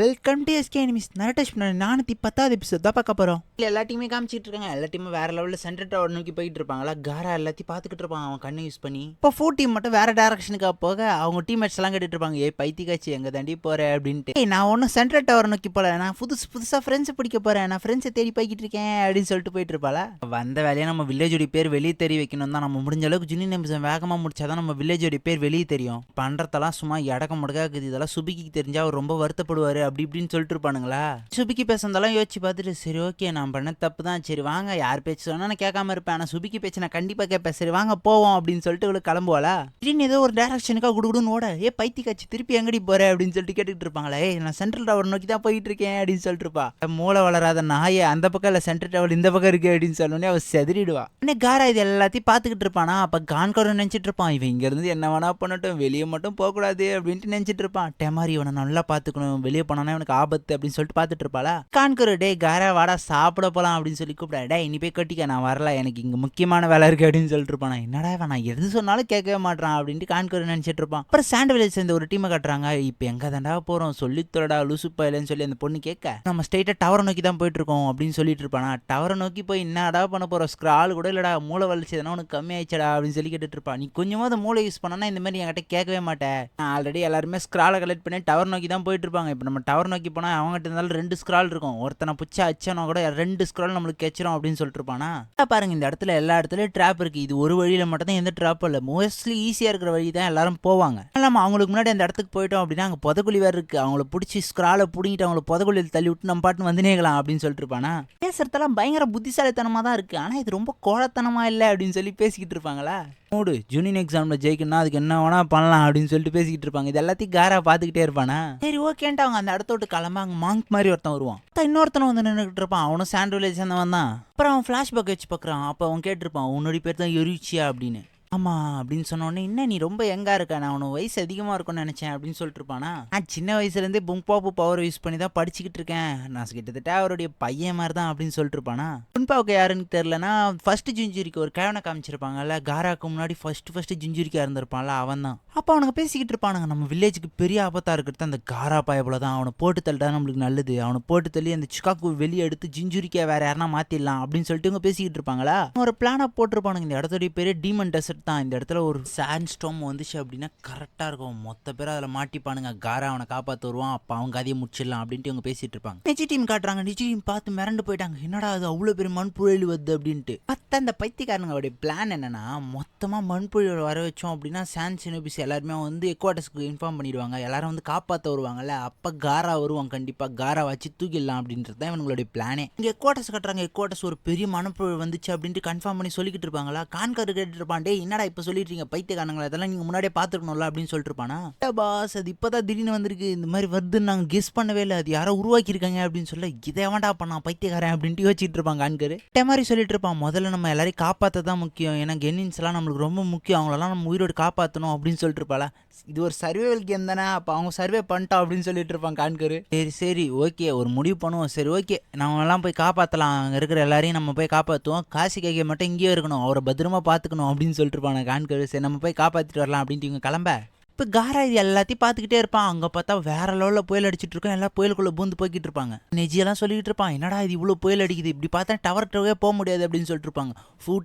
Welcome to SK enemies. Naresh நானூற்றி 10வது episode தான் பார்க்க போகிறோம். எல்லா டீமே காமிச்சிட்டு இருக்காங்க. எல்லா டீமும் வேற லெவலில் சென்டர் டவர் நோக்கி போயிட்டு இருப்பாங்களா. காரா எல்லாத்தையும் பார்த்துக்கிட்டு இருப்பாங்க அவன் கண்ணை யூஸ் பண்ணி. இப்போ 4 டீம் மட்டும் வேற டேரக்ஷனுக்காக போக அவங்க டீம்மேட்ஸ் எல்லாம் கேட்டுட்டு இருப்பாங்க. பைத்தியக்காச்சு எங்க தாண்டி போறேன் அப்படின்ட்டு. நான் ஒன்றும் சென்டர் டவர் நோக்கி போல, நான் புதுசாக ஃப்ரெண்ட்ஸை பிடிக்க போறேன், நான் ஃப்ரெண்ட்ஸை தேடி போய்கிட்டு இருக்கேன் அப்படின்னு சொல்லிட்டு போயிட்டு இருப்பாளா. வந்த வேலையை நம்ம வில்லேஜோட பேர் வெளியே தெரிய வைக்கணும் தான். நம்ம முடிஞ்ச அளவுக்கு ஜூனியர் நிமிஷம் வேகமாக முடிச்சாதான் நம்ம வில்லேஜோட பேர் வெளியே தெரியும். பண்றதெல்லாம் சும்மா இடக்க முடக்கா இருக்குது. இதெல்லாம் சுபிக்கு தெரிஞ்சா அவர் ரொம்ப வருத்தப்படுவாரு அப்படி இப்படின்னு சொல்லிட்டு இருப்பானுங்களா. சுபிக்கு பேசுறதெல்லாம் யோசிச்சு பார்த்துட்டு சரி ஓகே நான் பண்ண தப்பு தான், சரி வாங்க யார் பேச்சு சொன்னா நான் கேட்காம இருப்பேன், ஆனால் சுபிக்கு பேச்சு நான் கண்டிப்பா கேட்பேன், சரி வாங்க போவோம் அப்படின்னு சொல்லிட்டு இவளுக்கு கிளம்புவாளா. திடீர்னு ஏதோ ஒரு டைரக்ஷனுக்காக குடுகுடுன்னு ஓட பைத்தியக்காச்சு திருப்பி எங்கடி போற அப்படின்னு சொல்லிட்டு கேட்டுட்டு இருப்பாங்களே. நான் சென்ட்ரல் டவர் நோக்கி தான் போயிட்டு இருக்கேன் அப்படின்னு சொல்லிட்டு இருப்பா. மூளை வளராத நாயை அந்த பக்கம் இல்லை சென்ட்ரல் டவர் இந்த பக்கம் இருக்கு அப்படின்னு சொன்னோடனே அவ செதறிடுவா. இன்னும் காரா இது எல்லாத்தையும் பார்த்துக்கிட்டு இருப்பானா. அப்ப கான்கோர் நினைச்சிட்டு இருப்பான் இவன் இங்க இருந்து என்ன வேணா பண்ணட்டும் வெளியே மட்டும் போகக்கூடாது அப்படின்ட்டு நினைச்சிட்டு இருப்பான். டெமாரி இவனை நல்லா பாத்துக்கணும், வெளியே போனானே எனக்கு ஆபத்து அப்படின்னு சொல்லிட்டு பார்த்துட்டு இருப்பாளா. கான்கோர் டே காரா வாடா சாப்பிட போலாம் அப்படின்னு சொல்லி கூப்பிடா. டே இனி போய் கட்டிக்க நான் வரல, எனக்கு இங்க முக்கியமான வேலை இருக்கு அப்படின்னு சொல்லிட்டு இருப்பான். என்னடா நான் எது சொன்னாலும் கேட்கவே மாட்டான் அப்படின்ட்டு கான்கோர் நினைச்சிட்டு இருப்பான். அப்புறம் சாண்ட் வில்லேஜ் சேர்ந்த ஒரு டீமை கட்டுறாங்க. இப்போ எங்க தாண்டா போறோம் சொல்லி தொலைடா லூசுப்பா இல்லைன்னு சொல்லி அந்த பொண்ணு கேட்க நம்ம ஸ்ட்ரைட்டா டவரை நோக்கி தான் போயிட்டு இருக்கோம் அப்படின்னு சொல்லிட்டு இருப்பானா. டவரை நோக்கி போய் என்னடா பண்ண போறோம், ஸ்க்ரால் கூட இல்லடா, மூளை வளர்ச்சி எதனா உனக்கு கம்மி ஆயிடுச்சடா அப்படின்னு சொல்லி கேட்டுட்டு இருப்பான். நீ கொஞ்சமாவது மூளை யூஸ் பண்ணனா இந்த மாதிரி என்கிட்ட கேட்கவே மாட்டேன். ஆல்ரெடி எல்லாருமே ஸ்க்ராலை கலெக்ட் பண்ணி டவர் நோக்கி தான் போயிட்டு இருப்பாங்க. இப்போ நம்ம டவர் நோக்கி போனால் அவங்ககிட்ட இருந்தாலும் 2 ஸ்க்ரால் இருக்கும். ஒருத்தனை புச்சா அச்சனா கூட 2 ஸ்க்ரால் நம்மளுக்கு கெச்சிரும் அப்படின்னு சொல்லிட்டு இருப்பானா. பாருங்க இந்த இடத்துல எல்லா இடத்துலயும் ட்ராப் இருக்கு. இது ஒரு வழியில மட்டும் தான் எந்த ட்ராப் இல்லை. மோஸ்ட்லி ஈஸியா இருக்கிற வழி தான் எல்லாரும் போவாங்க. நம்ம அவங்களுக்கு முன்னாடி அந்த இடத்துக்கு போயிட்டோம் அப்படின்னா அங்கே புதக்குழி வேறு இருக்கு. அவங்கள பிடிச்சி ஸ்க்ராலை பிடிங்கிட்டு அவங்கள புதக்குழியில் தள்ளி விட்டு நம்ம பாட்டு வந்து நேகலாம் அப்படின்னு சொல்லிட்டு இருப்பானா. பேசுறதெல்லாம் பயங்கர புத்திசாலித்தனமா தான் இருக்கு, ஆனா இது ரொம்ப கோழத்தனமா இல்லை அப்படின்னு சொல்லி பேசிக்கிட்டு இருப்பாங்களா. மூடு ஜூனியர் எக்ஸாம்ல ஜெயிக்கணும்னா அதுக்கு என்ன வேணா பண்ணலாம் அப்படின்னு சொல்லிட்டு பேசிக்கிட்டு இருப்பாங்க. இது எல்லாத்தையும் காரா பார்த்துக்கிட்டே இருப்பானா. சரி ஓகேன்ட்டு அவங்க அந்த இடத்த விட்டு கிளம்ப அங்கே மாங்க் மாதிரி ஒருத்தன் வருவான். இன்னொருத்தனை வந்து நின்றுக்கிட்டு இருப்பான். அவனும் சாண்ட் வில்லேஜ் சேர்ந்தவன் தான். அப்புறம் அவன் ஃபிளாஷ்பேக் வச்சு பார்க்குறான். அப்போ அவன் கேட்டிருப்பான் உன்னோட பேர் தான் எரிச்சியா அப்படின்னு. ஆமா அப்படின்னு சொன்னோடனே என்ன நீ ரொம்ப எங்கா இருக்க, நான் அவனுக்கு வயசு அதிகமாக இருக்கும்னு நினச்சேன் அப்படின்னு சொல்லிட்டு இருப்பானா. நான் சின்ன வயசுலேருந்தே புங்பாப்பு பவர் யூஸ் பண்ணி தான் படிச்சுக்கிட்டு இருக்கேன், நான் கிட்டத்தட்ட அவருடைய பையன் மாதிரி தான் அப்படின்னு சொல்லிட்டு இருப்பானா. புங்பாவுக்கு யாருன்னு தெரிலனா ஃபர்ஸ்ட் ஜிஞ்சுரிக்கு ஒரு கேவனை காமிச்சிருப்பாங்கல்ல, காராக்கு முன்னாடி ஃபர்ஸ்ட் ஜிஞ்சுரிக்கா இருந்திருப்பான்ல அவன் தான். அப்போ அவனுக்கு பேசிக்கிட்டு இருப்பானுங்க நம்ம வில்லேஜுக்கு பெரிய ஆபத்தாக இருக்கிறது அந்த காரா பயபோல தான், அவனை போட்டு தள்ளிட்டா நம்மளுக்கு நல்லது, அவனை போட்டு தள்ளி அந்த சிக்காக்கு வெளியே எடுத்து ஜிஞ்சுரிக்கா வேற யாருன்னா மாற்றிடலாம் அப்படின்னு சொல்லிட்டு இவங்க பேசிக்கிட்டு இருப்பாங்களா. ஒரு பிளானை போட்டிருப்பானுங்க. இந்த இடத்துடைய பேரே டீமன் டெசர்ட் தான். இந்த இடத்துல ஒரு சாண்ட் ஸ்டார்ம் வந்துச்சு அப்படின்னா கரெக்டாக இருக்கும். மொத்த பேர் அதில் மாட்டிப்பானுங்க. காரா அவனை காப்பாற்ற வருவான். அப்போ அவங்க கதையை முடிச்சிடலாம் அப்படின்ட்டு இவங்க பேசிட்டு இருப்பாங்க. நிஜி டீம் காட்டுறாங்க. நிஜி டீம் பார்த்து மிரண்டு போயிட்டாங்க. என்னடா அது அவ்வளோ பெரிய மண்புழல் வருது அப்படின்ட்டு. பார்த்தா அந்த பைத்தியக்காரனுடைய பிளான் என்னன்னா மொத்தமாக மண்புழல் வர வச்சோம் அப்படின்னா சாண்ட் சினோபிஸ் எல்லாருமே வந்து எக்வாட்டர்ஸ்க்கு இன்ஃபார்ம் பண்ணிடுவாங்க. எல்லாரும் வந்து காப்பாற்ற வருவாங்கல்ல, அப்போ காரா வருவாங்க. கண்டிப்பாக காரா வச்சு தூக்கிடலாம் அப்படின்றது தான் இவங்களுடைய பிளானே. இங்கே எக்வாட்டர்ஸ் கட்டுறாங்க. எக்வாட்டர்ஸ் ஒரு பெரிய மண்புழல் வந்துச்சு அப்படின்ட்டு கன்ஃபார்ம் பண்ணி சொல்லிக்கிட்டு இருப்பாங்களா. கான்கர் கேட்டு இருப்பான். டே என்னடா இப்போ சொல்லிட்டு பைத்தியக்காரங்களா, அதெல்லாம் நீங்க முன்னாடியே பார்த்துக்கணும்ல அப்படின்னு சொல்லிட்டு இருப்பானா. பாஸ் அது இப்போதான் திடீர்னு வந்திருக்கு, இந்த மாதிரி வருதுன்னு நாங்கள் கெஸ் பண்ணவே இல்லை, அது யாரோ உருவாக்கி இருக்காங்க அப்படின்னு சொல்ல இதை வேண்டா பண்ணா பைத்தியக்காரன் அப்படின்ட்டு யோசிச்சுட்டு இருப்பாங்க. கான்கர் மாதிரி சொல்லிட்டு இருப்பான். முதல்ல நம்ம எல்லாரையும் காப்பாற்ற தான் முக்கியம், ஏன்னா கென்னின்ஸ் எல்லாம் நம்மளுக்கு ரொம்ப முக்கியம், அவங்களெல்லாம் நம்ம உயிரோடு காப்பாற்றணும் அப்படின்னு சொல்லிட்டு இருப்பாளா. இது ஒரு சர்வேவல் கேம் தானே, அப்போ அவங்க சர்வே பண்ணிட்டோம் அப்படின்னு சொல்லிட்டு இருப்பாங்க கான்கர். சரி ஓகே ஒரு முடிவு பண்ணுவோம், சரி ஓகே நம்ம எல்லாம் போய் காப்பாற்றலாம், அங்கே இருக்கிற எல்லாரையும் நம்ம போய் காப்பாற்றுவோம், காசி கைகை மட்டும் இங்கேயே இருக்கணும், அவரை பத்திரமா பார்த்துக்கணும் அப்படின்னு சொல்லிட்டு இருப்பாங்க கான்கர். சரி நம்ம போய் காப்பாற்றிட்டு வரலாம் அப்படின்ட்டு இவங்க கிளம்ப. இப்போ காரா இது எல்லாத்தையும் பார்த்துக்கிட்டே இருப்பான். அங்கே பார்த்தா வேற லெவலில் புயல் அடிச்சுட்டு இருக்கோம். எல்லாம் புயலுக்குள்ளே பூந்து போய்கிட்டு இருப்பாங்க. நெஜியெல்லாம் சொல்லிட்டு இருப்பான் என்னடா இது இவ்வளோ புயல் அடிக்குது, இப்படி பார்த்தா டவர்ட்டவே போக முடியாது அப்படின்னு சொல்லிட்டு இருப்பாங்க.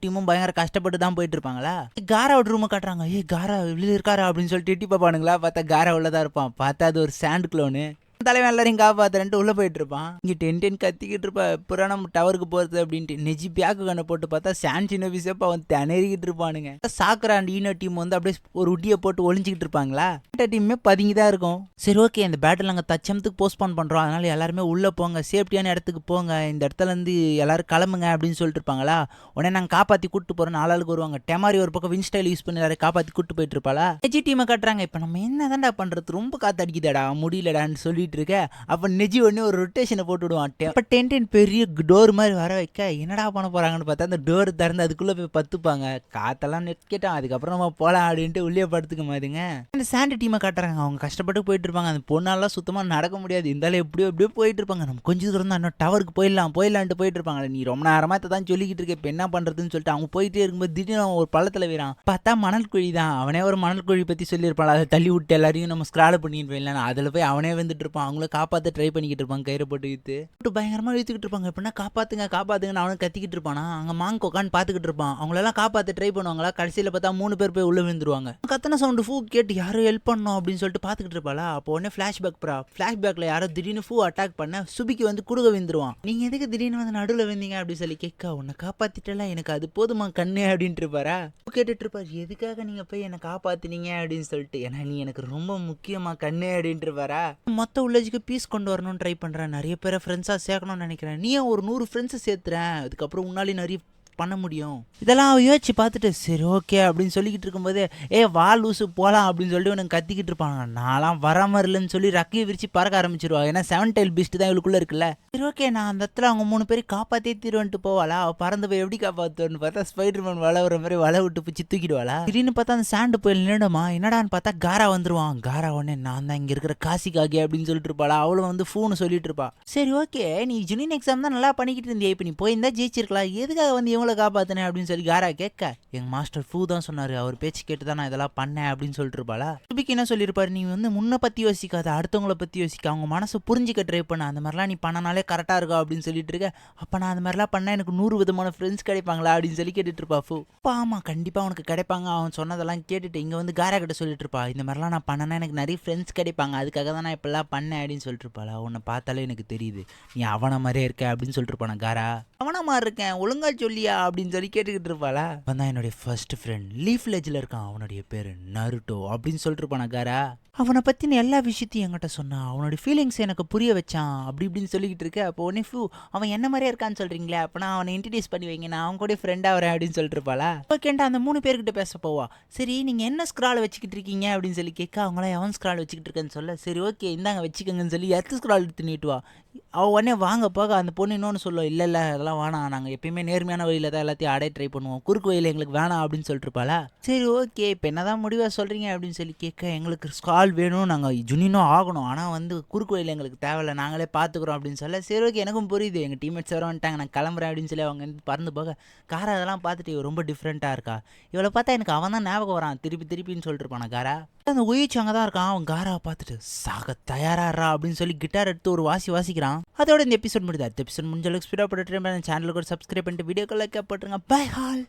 டீமும் பயங்கர கஷ்டப்பட்டு தான் போயிட்டு இருப்பாங்களா. காராவோட ரூமை காட்டுறாங்க. காரா வெளியே இருக்காரா அப்படின்னு சொல்லிட்டு எட்டி பார்ப்பானுங்களா. பார்த்தா காரா உள்ளதான் இருப்பான். பார்த்தா அது ஒரு சாண்ட் குளோனு. தலைவன் எல்லாரையும் காப்பாத்துறேன்ட்டு உள்ள போயிட்டு இருப்பான். இங்க டென் கத்திக்கிட்டு இருப்பா எப்பறம் நம்ம டவருக்கு போறது அப்படின்ட்டு. நெஜி பேக்கு கண்ணை போட்டு பார்த்தா சாண்ட் சினோபிஸப்ப அவன் திணறிக்கிட்டு இருப்பானுங்க. சாக்குற அந்த ஈனோ டீம் வந்து அப்படியே ஒரு உட்டியை போட்டு ஒளிஞ்சிக்கிட்டு இருப்பாங்களா. டீமே பதுங்கி தான் இருக்கும். சரி ஓகே இந்த பேட்டில் நாங்கள் தச்சமத்துக்கு போஸ்ட்போன் பண்றோம், அதனால எல்லாருமே உள்ள போங்க, சேஃப்டியான இடத்துக்கு போங்க, இந்த இடத்துல இருந்து எல்லாரும் கிளம்புங்க அப்படின்னு சொல்லிட்டு இருப்பாங்களா. உடனே நாங்கள் காப்பாற்றி கூட்டு போறோம், ஆளுக்கு வருவாங்க. டெமாரி ஒரு பக்கம் வின்ஸ்டைல் யூஸ் பண்ணி எல்லாரும் காப்பாற்றி கூட்டு போயிட்டு இருப்பாளா. நெஜி டீமை காட்டுறாங்க. இப்போ நம்ம என்னதான்டா பண்றது, ரொம்ப காத்து அடிக்குதாடா முடியலடான்னு சொல்லிட்டு இருக்க. அப்ப நெஜி ஒண்ணு ஒரு ரொட்டேஷனை போட்டு விடுவான். அப்ப டென் பெரிய டோர் மாதிரி வர வைக்க என்னடா பண்ண போறாங்கன்னு பார்த்தா அந்த டோர் திறந்து அதுக்குள்ள போய் பத்துப்பாங்க. காத்தெல்லாம் நெட் கேட்டான். அதுக்கப்புறம் நம்ம போலாம் அப்படின்ட்டு உள்ளே படுத்துக்க மாதிரிங்க. அந்த சாண்ட் டீமை காட்டுறாங்க. அவங்க கஷ்டப்பட்டு போயிட்டு இருப்பாங்க. அந்த பொண்ணாலாம் சுத்தமா நடக்க முடியாது, இருந்தாலும் எப்படியோ போயிட்டு இருப்பாங்க. நம்ம கொஞ்சம் தூரம் தான் இன்னும் டவருக்கு போயிடலான்ட்டு போயிட்டு இருப்பாங்க. நீ ரொம்ப நேரமா தான் சொல்லிக்கிட்டு இருக்க, இப்ப என்ன பண்றதுன்னு சொல்லிட்டு அவங்க போயிட்டே இருக்கும்போது திடீர்னு ஒரு பள்ளத்துல வீரான். பார்த்தா மணல் குழி தான். அவனே ஒரு மணல் குழி பத்தி சொல்லியிருப்பான். அதை தள்ளி விட்டு எல்லாரையும் நம்ம ஸ்கிரால் பண்ணிட்டு போயிடலாம். அதுல போய் அவனே வந்துட்டு இருப்பான். இருப்பான், அவங்கள காப்பாற்ற ட்ரை பண்ணிக்கிட்டு இருப்பாங்க, கயிறை போட்டு இழுத்து பயங்கரமாக இழுத்துக்கிட்டு இருப்பாங்க. எப்படின்னா காப்பாற்றுங்க காப்பாற்றுங்கன்னு அவனும் கத்திக்கிட்டு இருப்பானா. அங்கே மாங்க் உட்காந்து பார்த்துக்கிட்டு இருப்பான். அவங்களெல்லாம் காப்பாற்ற ட்ரை பண்ணுவாங்களா, கடைசியில் பார்த்தா 3 பேர் போய் உள்ளே விழுந்துருவாங்க. கத்தனை சவுண்டு ஃபூ கேட்டு யாரும் ஹெல்ப் பண்ணணும் அப்படின்னு சொல்லிட்டு பார்த்துக்கிட்டு இருப்பாளா. அப்போ உடனே ஃப்ளாஷ்பேக்கில் யாரோ திடீர்னு ஃபூ அட்டாக் பண்ண சுபிக்கு வந்து குடுக விழுந்துருவான். நீங்கள் எதுக்கு திடீர்னு வந்து நடுவில் வந்தீங்க அப்படின்னு சொல்லி கேட்க, உன்னை காப்பாற்றிட்டல எனக்கு அது போதுமா கண்ணு அப்படின்ட்டு இருப்பாரா. கேட்டுட்டு இருப்பார், எதுக்காக நீங்கள் போய் என்னை காப்பாற்றினீங்க அப்படின்னு சொல்லிட்டு. ஏன்னா நீ எனக்கு ரொம்ப முக்கியமாக கண்ணு அப்படின்ட்டு இருப்பாரா. மொத்த உள்ளஜுக்கு பீஸ் கொண்டு வரணும்னு ட்ரை பண்ணுறேன், நிறைய பேரை ஃப்ரெண்ட்ஸாக சேர்க்கணும்னு நினைக்கிறேன், நீ ஒரு 100 ஃப்ரெண்ட்ஸை சேர்த்துறேன், அதுக்கப்புறம் உன்னாலே நிறைய பண்ண முடியும். இதெல்லாம் யோசிச்சு பார்த்துட்டு சரி ஓகே அப்படின்னு சொல்லிக்கிட்டு இருக்கும்போது வா லூசு போகலாம் அப்படின்னு சொல்லிட்டு உனக்கு கத்திக்கிட்டு இருப்பாங்க. நான்லாம் வராம இல்லைன்னு சொல்லி ரக்கையை விரிச்சு பறக்க ஆரம்பிச்சிருவா. ஏன்னா 7 டைல் பீஸ்ட் தான் இவளுக்குள்ள இருக்குல்ல. சரி ஓகே நான் அந்த இடத்துல அவங்க 3 பேரும் காப்பாற்றே தீருவன்ட்டு போவாளா. அவள் பறந்து போய் எப்படி காப்பாற்றுன்னு பார்த்தா ஸ்பைடர்மேன் வலை வர மாதிரி வலை விட்டு பிச்சு தூக்கிடுவாளா. திடீர்னு பார்த்தா அந்த சாண்டு போய் நின்றுடுமா. என்னடான்னு பார்த்தா காரா வந்துருவான். காரா உடனே நான் தான் இங்கே இருக்கிற காசிக்காகி அப்படின்னு சொல்லிட்டு இருப்பாளா. அவளும் வந்து ஃபோனு சொல்லிட்டு இருப்பா. சரி ஓகே நீ ஜூனியர் எக்ஸாம் தான் நல்லா பண்ணிக்கிட்டு இருந்தியா, இப்போ நீ போயிருந்தா ஜெயிச்சிருக்கலாம், எதுக்காக வந்து இவங்களை காப்பாத்தினேன் அப்படின்னு சொல்லி காரா கேட்க, எங்க மாஸ்டர் ஃபூ தான் சொன்னாரு, அவர் பேச்சு கேட்டு தான் நான் இதெல்லாம் பண்ணேன் அப்படின்னு சொல்லிட்டு இருப்பாளா. சுபிக்கு என்ன சொல்லியிருப்பாரு, நீ வந்து முன்ன பத்தி யோசிக்காத, அடுத்தவங்களை பத்தி யோசிக்க, அவங்க மனசை புரிஞ்சுக்க ட்ரை பண்ண, அந்த மாதிரிலாம் நீ பண்ணனாலே கரெக்டா இருக்கா அப்படின்னு சொல்லிட்டு இருக்க. அப்ப நான் அந்த மாதிரிலாம் பண்ணா எனக்கு 100 விதமான ஃப்ரெண்ட்ஸ் கிடைப்பாங்களா அப்படின்னு சொல்லி கேட்டுட்டு இருப்பா ஃபூ. ஆமா கண்டிப்பா உனக்கு கிடைப்பாங்க. அவன் சொன்னதெல்லாம் கேட்டுட்டு இங்க வந்து காரா கிட்ட சொல்லிட்டு இருப்பா, இந்த மாதிரிலாம் நான் பண்ணனா எனக்கு நிறைய ஃப்ரெண்ட்ஸ் கிடைப்பாங்க, அதுக்காக தான் நான் இப்பெல்லாம் பண்ணேன் அப்படின்னு சொல்லிட்டு இருப்பாளா. உன்னை பார்த்தாலே எனக்கு தெரியுது நீ அவன மாதிரியே இருக்க அப்படின்னு சொல்லிட்டு இருப்பானா காரா. அவன மாதிரி இருக்கேன் ஒழுங்கா சொல்லியா அப்படின்னு சொல்லி கேட்டுக்கிட்டு இருப்பாளா. அவன் என்னுடைய ஃபர்ஸ்ட் ஃப்ரெண்ட் லீஃப் லெஜ்ல இருக்கான், அவனுடைய பேரு நருட்டோ அப்படின்னு சொல்லிட்டு இருப்பானா காரா. அவனை பற்றின எல்லா விஷயத்தையும் என்கிட்ட சொன்னான், அவனோட ஃபீலிங்ஸ் எனக்கு புரிய வச்சான் அப்படி இப்படின்னு சொல்லிக்கிட்டு இருக்க. அப்போ உடனே ஃபூ அவன் என்ன மாதிரியே இருக்கான்னு சொல்கிறீங்களே, அப்போ நான் அவனை இன்ட்ரடியூஸ் பண்ணி வைங்க, நான் அவன் கூட ஃப்ரெண்டாக வரேன் அப்படின்னு சொல்லிட்டு இருப்பாளா. ஓகேண்டா அந்த 3 பேர்கிட்ட பேச போவா. சரி நீங்கள் என்ன ஸ்க்ரால் வச்சுக்கிட்டு இருக்கீங்க அப்படின்னு சொல்லி கேட்க, அவங்களாம் எவன் ஸ்க்ரால் வச்சுக்கிட்டு இருக்கேன்னு சொல்ல, சரி ஓகே இந்தாங்க வச்சுக்கோங்கன்னு சொல்லி எர்த்து ஸ்க்ரால் எடுத்து நீட்டுவா. அவள் உடனே வாங்க போக அந்த பொண்ணு இன்னொன்று சொல்லுவோம், இல்லை அதெல்லாம் வேணாம், நாங்கள் எப்பயுமே நேர்மையான வழியில் தான் எல்லாத்தையும் அடைய ட்ரை பண்ணுவோம், குறுக்கு வழியில் எங்களுக்கு வேணாம் அப்படின்னு சொல்லிட்டு இருப்பாளா. சரி ஓகே இப்போ என்னதான் முடிவாக சொல்கிறீங்க அப்படின்னு சொல்லி கேட்க, எங்களுக்கு ஸ்கால் வேணும், நாங்கள் ஜுனினும் ஆகணும், ஆனால் வந்து குறுக்கு வழியில் எங்களுக்கு தேவையில்லை, நாங்களே பார்த்துக்குறோம் அப்படின்னு சொல்ல. சரி ஓகே எனக்கும் புரியுது, எங்கள் டீம்மேட்ஸ் வர வந்துட்டாங்க, நான் கிளம்புறேன் அப்படின்னு சொல்லி அவங்க பறந்து போக, காரா அதெல்லாம் பார்த்துட்டு இவ ரொம்ப டிஃப்ரெண்ட்டாக இருக்கா, இவளை பார்த்தா எனக்கு அவன் தான் ஞாபகம் வரான் திருப்பின்னு சொல்லிட்டு இருப்பானா காரா. அந்த உயிச்சு அங்கே தான் இருக்கான். அவன் காராவை பார்த்துட்டு சாக தயாராறா அப்படின்னு சொல்லி கிட்டார் எடுத்து ஒரு வாசிக்கிறான். அதோட இந்த எபிசோட் முடியுது. அடுத்த எபிசோட் முடிஞ்ச அளவுக்கு ஸ்பீடாக போட்டுட்டு சேனலுக்கு ஒரு சப்ஸ்கிரைப் பண்ணிட்டு வீடியோக்கள் லைக் போட்டுருங்க. Bye hall.